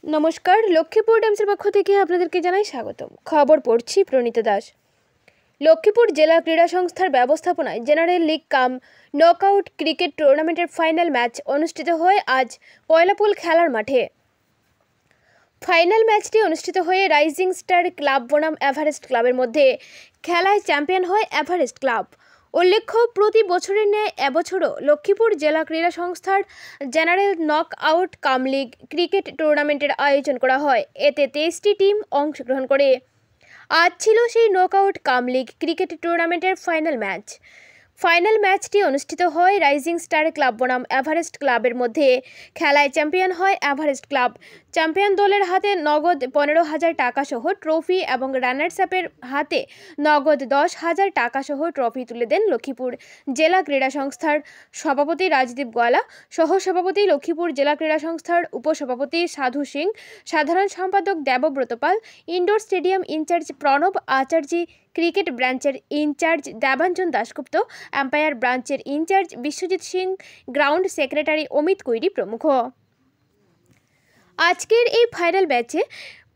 নমস্কার, লক্ষ্মীপুর টাইমসের পক্ষ থেকে আপনাদেরকে জানাই স্বাগতম। খবর পড়ছি প্রণীতা দাস। লক্ষ্মীপুর জেলা ক্রীড়া সংস্থার ব্যবস্থাপনায় জেনারেল লিগ কাম নকআউট ক্রিকেট টুর্নামেন্টের ফাইনাল ম্যাচ অনুষ্ঠিত হয় আজ পয়লাপুল খেলার মাঠে। ফাইনাল ম্যাচটি অনুষ্ঠিত হয়ে রাইজিং স্টার ক্লাব বনাম এভারেস্ট ক্লাবের মধ্যে। খেলায় চ্যাম্পিয়ন হয় এভারেস্ট ক্লাব। উল্লেখ্য, প্রতি বছরের ন্যায় এবছরও লক্ষ্মীপুর জেলা ক্রীড়া সংস্থার জেনারেল নক আউট কাম লিগ ক্রিকেট টুর্নামেন্টের আয়োজন করা হয়। এতে 23টি টিম অংশগ্রহণ করে। আজ ছিল সেই নক আউট কাম লিগ ক্রিকেট টুর্নামেন্টের ফাইনাল ম্যাচটি অনুষ্ঠিত হয় রাইজিং স্টার ক্লাব বনাম এভারেস্ট ক্লাবের মধ্যে। খেলায় চ্যাম্পিয়ন হয় এভারেস্ট ক্লাব। চ্যাম্পিয়ন দলের হাতে নগদ 15,000 টাকা সহ ট্রফি এবং রানার্স আপের হাতে নগদ 10,000 টাকা সহ ট্রফি তুলে দেন লক্ষ্মীপুর জেলা ক্রীড়া সংস্থার সভাপতি রাজদীপ গোয়ালা, সহসভাপতি লক্ষ্মীপুর জেলা ক্রীড়া সংস্থার উপসভাপতি সাধু সিং, সাধারণ সম্পাদক Debabrata Pal, indoor stadium incharge Pranab Acharjee, cricket ব্রাঞ্চের ইনচার্জ দেবাঞ্জন দাশগুপ্ত, এম্পায়ার ব্রাঞ্চের incharge Biswajit Singh, ground secretary Amit Koiri প্রমুখ। আজকের এই ফাইনাল ম্যাচে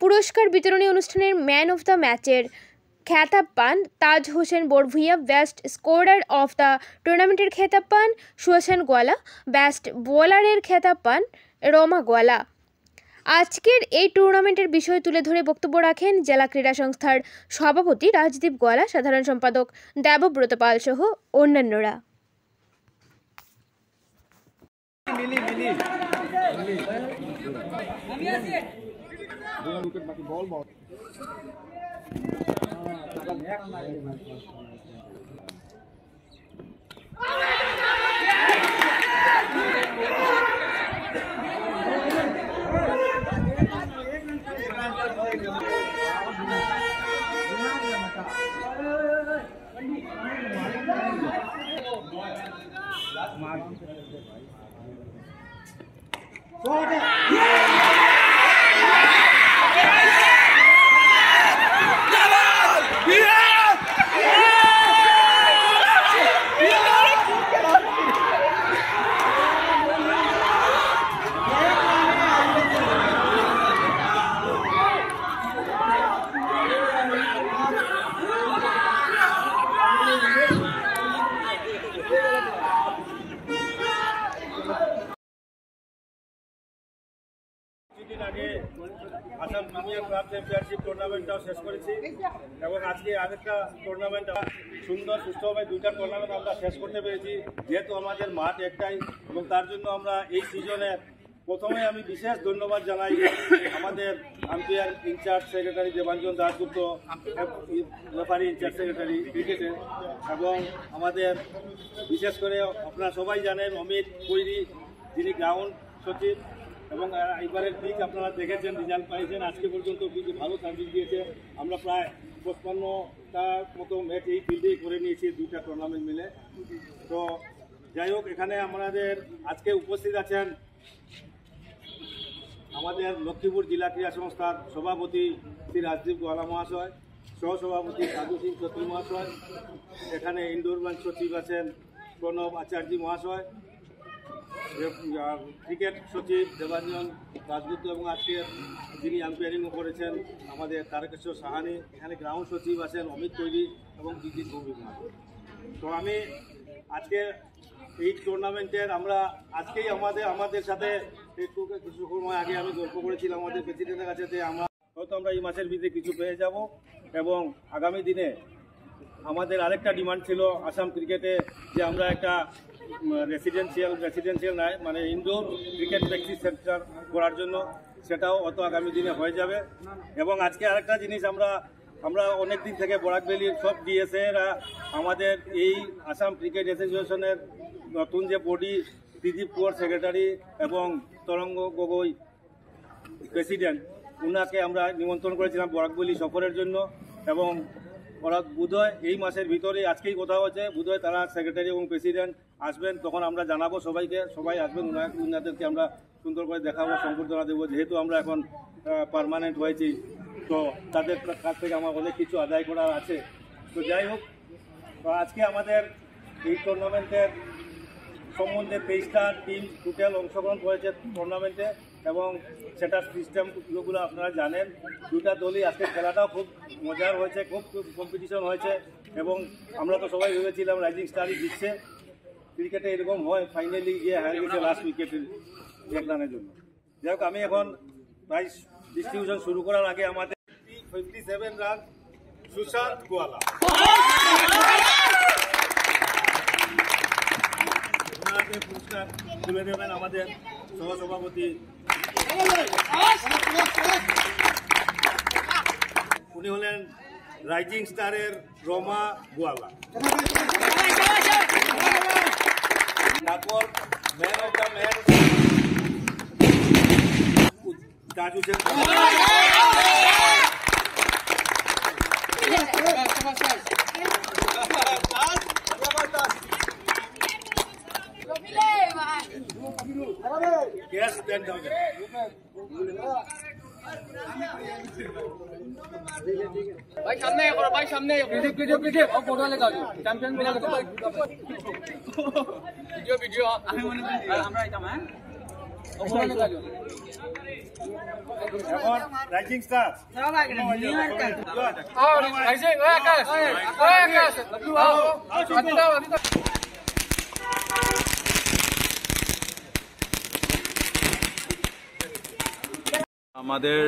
পুরস্কার বিতরণী অনুষ্ঠানের ম্যান অফ দ্য ম্যাচের খেতাব পান Taj Hossain Borbhuiya, best scorer of the টুর্নামেন্টের খেতাব পান সুহাসেন গোয়ালা, বেস্ট বোলারের খেতাব পান রমা গোয়ালা। আজকের এই টুর্নামেন্টের বিষয় তুলে ধরে বক্তব্য রাখেন জেলা ক্রীড়া সংস্থার সভাপতি রাজদীপ গোয়ালা, সাধারণ সম্পাদক দেবব্রত পাল সহ অন্যান্যরা। আগে আসাম প্রিমিয়ার ক্লাব চ্যাম্পিয়নশিপ টুর্নামেন্টটাও শেষ করেছি এবং আজকে আরেকটা টুর্নামেন্ট সুন্দর সুষ্ঠুভাবে দুইটা টুর্নামেন্ট আমরা শেষ করতে পেরেছি, যেহেতু আমাদের মাঠ একটাই এবং তার জন্য আমরা এই সিজনে প্রথমে আমি বিশেষ ধন্যবাদ জানাই আমাদের umpire incharge secretary Debanjan Dasgupta, referee incharge secretary ক্রিকেটের, এবং আমাদের বিশেষ করে আপনারা সবাই জানেন অমিত কৈরি, যিনি গ্রাউন্ড সচিব, এবং এবারের পিচ আপনারা দেখেছেন, রেজাল্ট পাইছেন। আজকে পর্যন্ত পিচ ভালো সার্ভিস দিয়েছে। আমরা প্রায় 55টার মতো ম্যাচ এই ফিল্ডেই করে নিয়েছি দুইটা টুর্নামেন্ট মিলে। তো যাই হোক, এখানে আমাদের আজকে উপস্থিত আছেন আমাদের লক্ষ্মীপুর জেলা ক্রীড়া সংস্থার সভাপতি শ্রী রাজদীপ গোয়ালা মহাশয়, সহসভাপতি সাধু সিং চৌধুরী মহাশয়, এখানে ইনডোর ব্রাঞ্চ সচিব আছেন প্রণব আচার্যী মহাশয়, ক্রিকেট সচিব দেবাঞ্জন দাশগুপ্ত, এবং আজকে যিনি আম্পায়ারিংও করেছেন আমাদের তারকেশ্বর সাহানি, এখানে গ্রাউন্ড সচিব আছেন অমিত কৈরি এবং বিজিৎ গৌরী মহাশয়। তো আমি আজকে এই টুর্নামেন্টের আমরা আজকেই আমাদের সাথে একটু কিছু সময় আগে আমি গল্প করেছিলাম আমাদের প্রেসিডেন্টের কাছে যে হয়তো আমরা এই মাসের ভিতরে কিছু পেয়ে যাব, এবং আগামী দিনে আমাদের আরেকটা ডিমান্ড ছিল আসাম ক্রিকেটে যে আমরা একটা রেসিডেন্সিয়াল নয়, মানে ইনডোর ক্রিকেট প্র্যাকটিস সেন্টার করার জন্য, সেটাও অত আগামী দিনে হয়ে যাবে। এবং আজকে আরেকটা জিনিস আমরা অনেক দিন থেকে বরাকভ্যালির সব ডিএসএরা আমাদের এই আসাম ক্রিকেট অ্যাসোসিয়েশনের নতুন যে বডি ত্রিদীপ কুয়ার সেক্রেটারি এবং তরঙ্গ গগৈ প্রেসিডেন্ট, ওনাকে আমরা নিমন্ত্রণ করেছিলাম বরাকভ্যালি সফরের জন্য, এবং ওরা বোধহয় এই মাসের ভিতরে আজকেই কথা হচ্ছে, বোধহয় তারা সেক্রেটারি এবং প্রেসিডেন্ট আসবেন, তখন আমরা জানাবো সবাইকে, সবাই আসবেন, ওনাদেরকে আমরা সুন্দর করে দেখাবো, সংবর্ধনা দেবো। যেহেতু আমরা এখন পার্মানেন্ট হয়েছি, তো তাদের কাছ থেকে আমার অনেক কিছু আদায় করার আছে। তো যাই হোক, আজকে আমাদের এই টুর্নামেন্টের সম্বন্ধে 23টা টিম টোটাল অংশগ্রহণ করেছে টুর্নামেন্টে, এবং সেটার সিস্টেমগুলো আপনারা জানেন। দুটা দলই আজকে খেলাটাও খুব মজার হয়েছে, খুব কম্পিটিশন হয়েছে এবং আমরা তো সবাই ভেবেছিলাম রাইজিং স্টারই জিতছে। ক্রিকেটে এরকম হয়, ফাইনালি গিয়ে হারিয়ে গেছে লাস্ট উইকেটের এক রানের জন্য। যাই হোক, আমি এখন প্রাইজ ডিস্ট্রিবিউশন শুরু করার আগে আমাদের 57 রান সুশান্ত গোয়ালা পুরস্কার তুলে দেবেন আমাদের সহসভাপতি। উনি হলেন রাইজিং স্টারের রমা গোয়ালা। তারপর man of the match Taj Hossain. Yes, 10,000. भाई सामने करो, भाई सामने वीडियो और फोटो लगा दो। चैंपियन भी लगा दो। वीडियो আমরা আইতাম হ্যাঁ और फोटो लगा दो। এখন রাইজিং স্টার सब आ गए नियर का और राइजिंग ओए आकाश आओ अभी तो আমাদের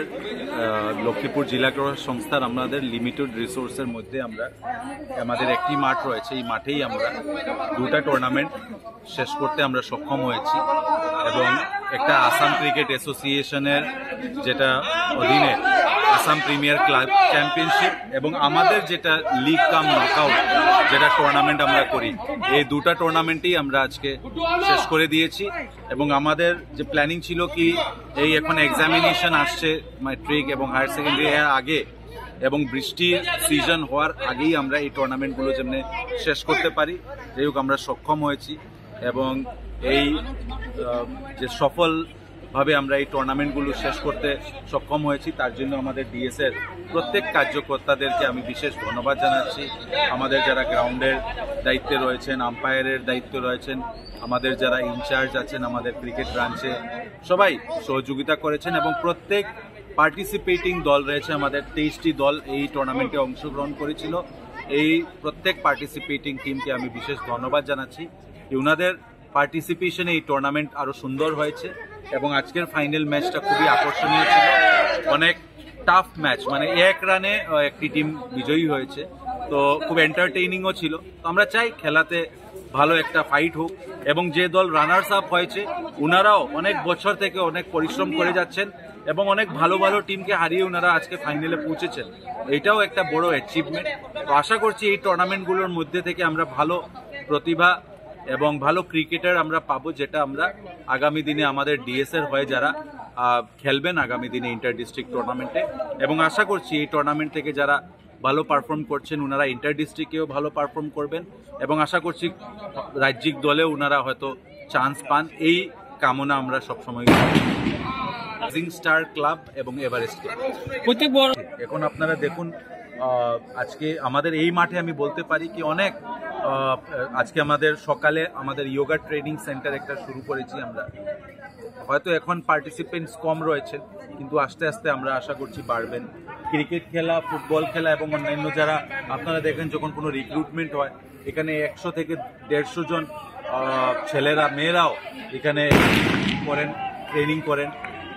লক্ষ্মীপুর জেলা ক্রীড়া সংস্থার আমাদের লিমিটেড রিসোর্সের মধ্যে আমাদের একটি মাঠ রয়েছে। এই মাঠেই আমরা দুটা টুর্নামেন্ট শেষ করতে আমরা সক্ষম হয়েছি এবং একটা আসাম ক্রিকেট অ্যাসোসিয়েশনের যেটা অধীনে আসাম প্রিমিয়ার ক্লাব চ্যাম্পিয়নশিপ এবং আমাদের যেটা লিগ কাম নকআউট যেটা টুর্নামেন্ট আমরা করি, এই দুটা টুর্নামেন্টেই আমরা আজকে শেষ করে দিয়েছি। এবং আমাদের যে প্ল্যানিং ছিল কি এই এখন এক্সামিনেশন আসছে ম্যাট্রিক এবং হায়ার সেকেন্ডারি এর আগে এবং বৃষ্টির সিজন হওয়ার আগেই আমরা এই টুর্নামেন্টগুলো যেমনি শেষ করতে পারি, যাই হোক আমরা সক্ষম হয়েছি। এবং এই যে সফলভাবে আমরা এই টুর্নামেন্টগুলো শেষ করতে সক্ষম হয়েছি তার জন্য আমাদের ডিএসের প্রত্যেক কার্যকর্তাদেরকে আমি বিশেষ ধন্যবাদ জানাচ্ছি। আমাদের যারা গ্রাউন্ডের দায়িত্বে রয়েছেন, আম্পায়ারের দায়িত্বে রয়েছেন, আমাদের যারা ইনচার্জ আছেন আমাদের ক্রিকেট ব্রাঞ্চে, সবাই সহযোগিতা করেছেন এবং প্রত্যেক পার্টিসিপেটিং দল রয়েছে। আমাদের 23টি দল এই টুর্নামেন্টে অংশগ্রহণ করেছিল। এই প্রত্যেক পার্টিসিপেটিং টিমকে আমি বিশেষ ধন্যবাদ জানাচ্ছি। ওনাদের পার্টিসিপেশনে এই টুর্নামেন্ট আরো সুন্দর হয়েছে এবং আজকের ফাইনাল ম্যাচটা খুবই আকর্ষণীয় ছিল। অনেক টাফ ম্যাচ, মানে এক রানে একটি টিম বিজয়ী হয়েছে, তো খুব এন্টারটেইনিংও ছিল। তো আমরা চাই খেলাতে ভালো একটা ফাইট হোক এবং যে দল রানার্স আপ হয়েছে ওনারাও অনেক বছর থেকে অনেক পরিশ্রম করে যাচ্ছেন এবং অনেক ভালো ভালো টিমকে হারিয়ে ওনারা আজকে ফাইনালে পৌঁছেছেন। এটাও একটা বড় অ্যাচিভমেন্ট। তো আশা করছি এই টুর্নামেন্টগুলোর মধ্যে থেকে আমরা ভালো প্রতিভা এবং ভালো ক্রিকেটার আমরা পাবো, যেটা আমরা আগামী দিনে আমাদের ডিএসের হয়ে যারা খেলবেন আগামী দিনে ইন্টার ডিস্ট্রিক্ট টুর্নামেন্টে। এবং আশা করছি এই টুর্নামেন্ট থেকে যারা ভালো পারফর্ম করছেন ওনারা ইন্টার ডিস্ট্রিক্টেও ভালো পারফর্ম করবেন এবং আশা করছি রাজ্যিক দলেও ওনারা হয়তো চান্স পান, এই কামনা আমরা সবসময় রাইজিং স্টার ক্লাব এবং এভারেস্ট ক্লাব। এখন আপনারা দেখুন আজকে আমাদের এই মাঠে আমি বলতে পারি কি অনেক আজকে আমাদের সকালে আমাদের যোগা ট্রেনিং সেন্টার একটা শুরু করেছি আমরা। হয়তো এখন পার্টিসিপেন্টস কম রয়েছেন কিন্তু আস্তে আস্তে আমরা আশা করছি বাড়বেন। ক্রিকেট খেলা, ফুটবল খেলা এবং অন্যান্য যারা আপনারা দেখেন যখন কোনো রিক্রুটমেন্ট হয় এখানে 100 থেকে 150 জন ছেলেরা মেয়েরাও এখানে করেন, ট্রেনিং করেন।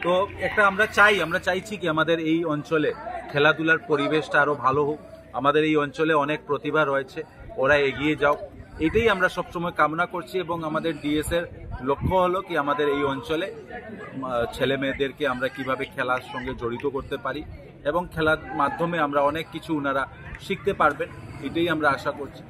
তো একটা আমরা চাইছি কি আমাদের এই অঞ্চলে খেলাধুলার পরিবেশটা আরো ভালো হোক। আমাদের এই অঞ্চলে অনেক প্রতিভা রয়েছে, ওরা এগিয়ে যাও, এটাই আমরা সবসময় কামনা করছি। এবং আমাদের ডিএস এর লক্ষ্য হলো কি আমাদের এই অঞ্চলে ছেলে মেয়েদেরকে আমরা কিভাবে খেলার সঙ্গে জড়িত করতে পারি এবং খেলার মাধ্যমে আমরা অনেক কিছু ওনারা শিখতে পারবেন, এটাই আমরা আশা করছি।